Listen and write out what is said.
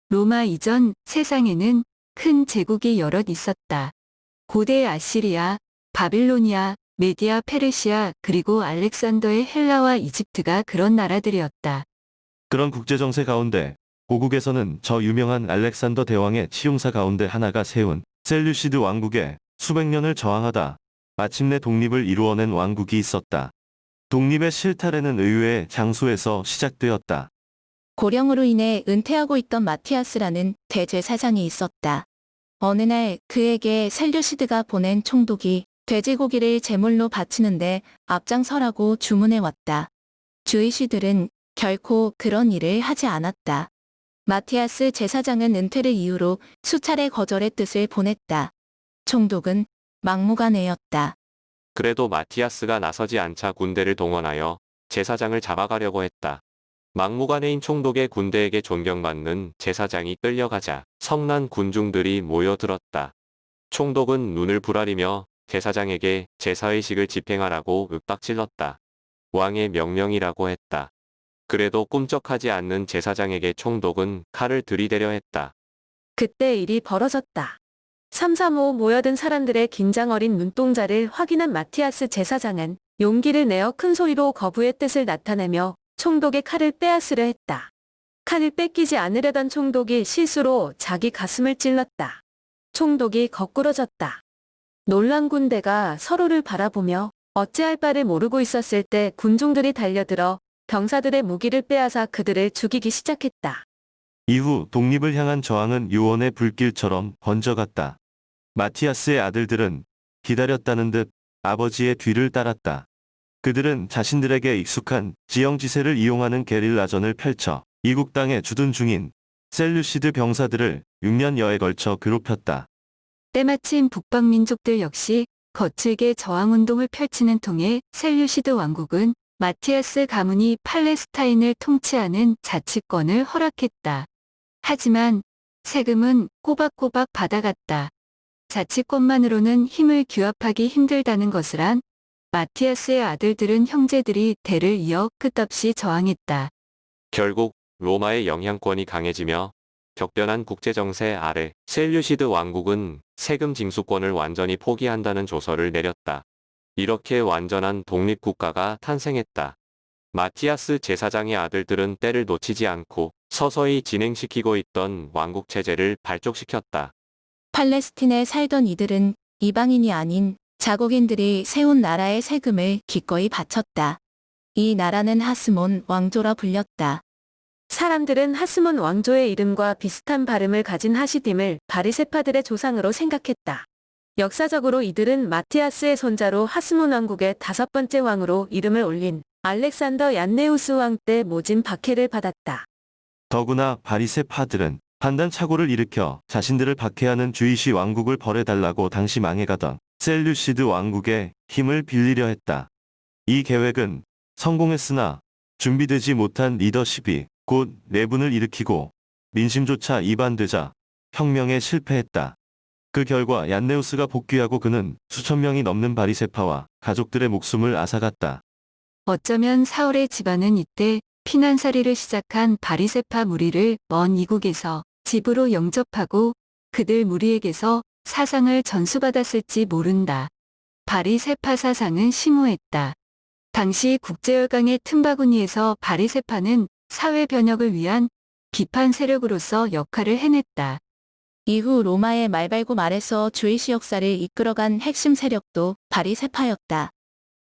로마 이전 세상에는 큰 제국이 여럿 있었다. 고대 아시리아, 바빌로니아, 메디아 페르시아 그리고 알렉산더의 헬라와 이집트가 그런 나라들이었다. 그런 국제정세 가운데 고국에서는 저 유명한 알렉산더 대왕의 치용사 가운데 하나가 세운 셀류시드 왕국에 수백 년을 저항하다 마침내 독립을 이루어낸 왕국이 있었다. 독립의 실타래는 의외의 장소에서 시작되었다. 고령으로 인해 은퇴하고 있던 마티아스라는 대제사장이 있었다. 어느 날 그에게 셀류시드가 보낸 총독이 돼지고기를 제물로 바치는데 앞장서라고 주문해 왔다. 주이시들은 결코 그런 일을 하지 않았다. 마티아스 제사장은 은퇴를 이유로 수차례 거절의 뜻을 보냈다. 총독은 막무가내였다. 그래도 마티아스가 나서지 않자 군대를 동원하여 제사장을 잡아가려고 했다. 막무가내인 총독의 군대에게 존경받는 제사장이 끌려가자 성난 군중들이 모여들었다. 총독은 눈을 부라리며 제사장에게 제사의식을 집행하라고 윽박질렀다. 왕의 명령이라고 했다. 그래도 꿈쩍하지 않는 제사장에게 총독은 칼을 들이대려 했다. 그때 일이 벌어졌다. 삼삼오오 모여든 사람들의 긴장 어린 눈동자를 확인한 마티아스 제사장은 용기를 내어 큰 소리로 거부의 뜻을 나타내며 총독의 칼을 빼앗으려 했다. 칼을 뺏기지 않으려던 총독이 실수로 자기 가슴을 찔렀다. 총독이 거꾸러졌다. 놀란 군대가 서로를 바라보며 어찌할 바를 모르고 있었을 때 군중들이 달려들어 병사들의 무기를 빼앗아 그들을 죽이기 시작했다. 이후 독립을 향한 저항은 유언의 불길처럼 번져갔다. 마티아스의 아들들은 기다렸다는 듯 아버지의 뒤를 따랐다. 그들은 자신들에게 익숙한 지형지세를 이용하는 게릴라전을 펼쳐 이국 땅에 주둔 중인 셀류시드 병사들을 6년여에 걸쳐 괴롭혔다. 때마침 북방민족들 역시 거칠게 저항운동을 펼치는 통에 셀류시드 왕국은 마티아스 가문이 팔레스타인을 통치하는 자치권을 허락했다. 하지만 세금은 꼬박꼬박 받아갔다. 자치권만으로는 힘을 규합하기 힘들다는 것을 안 마티아스의 아들들은 형제들이 대를 이어 끝없이 저항했다. 결국 로마의 영향권이 강해지며 격변한 국제정세 아래 셀류시드 왕국은 세금 징수권을 완전히 포기한다는 조서를 내렸다. 이렇게 완전한 독립국가가 탄생했다. 마티아스 제사장의 아들들은 때를 놓치지 않고 서서히 진행시키고 있던 왕국 체제를 발족시켰다. 팔레스틴에 살던 이들은 이방인이 아닌 자국인들이 세운 나라의 세금을 기꺼이 바쳤다. 이 나라는 하스몬 왕조라 불렸다. 사람들은 하스몬 왕조의 이름과 비슷한 발음을 가진 하시딤을 바리세파들의 조상으로 생각했다. 역사적으로 이들은 마티아스의 손자로 하스몬 왕국의 5번째 왕으로 이름을 올린 알렉산더 얀네우스 왕 때 모진 박해를 받았다. 더구나 바리새파들은 판단착오를 일으켜 자신들을 박해하는 주이시 왕국을 벌해달라고 당시 망해가던 셀류시드 왕국의 힘을 빌리려 했다. 이 계획은 성공했으나 준비되지 못한 리더십이 곧 내분을 일으키고 민심조차 이반되자 혁명에 실패했다. 그 결과 얀네우스가 복귀하고 그는 수천 명이 넘는 바리새파와 가족들의 목숨을 앗아갔다. 어쩌면 사울의 집안은 이때 피난살이를 시작한 바리새파 무리를 먼 이국에서 집으로 영접하고 그들 무리에게서 사상을 전수받았을지 모른다. 바리새파 사상은 심오했다. 당시 국제열강의 틈바구니에서 바리새파는 사회 변혁을 위한 비판 세력으로서 역할을 해냈다. 이후 로마의 말발고 말에서 주이시 역사를 이끌어간 핵심 세력도 바리새파였다.